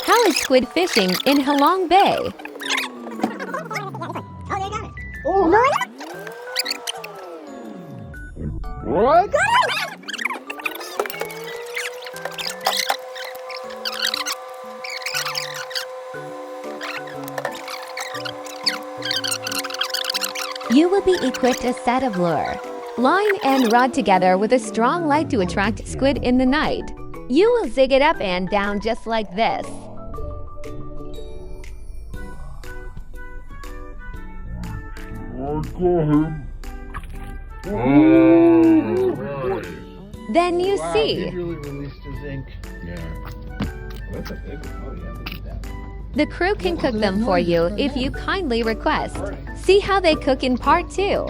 How is squid fishing in Halong Bay? Oh, what? You will be equipped a set of lure, line and rod together with a strong light to attract squid in the night. You will zig it up and down just like this. I got him. Then you Wow, see. he really released his ink. Yeah. That's a big one. Oh, yeah, look at that. The crew can cook them for you if you kindly request. See how they cook in part 2.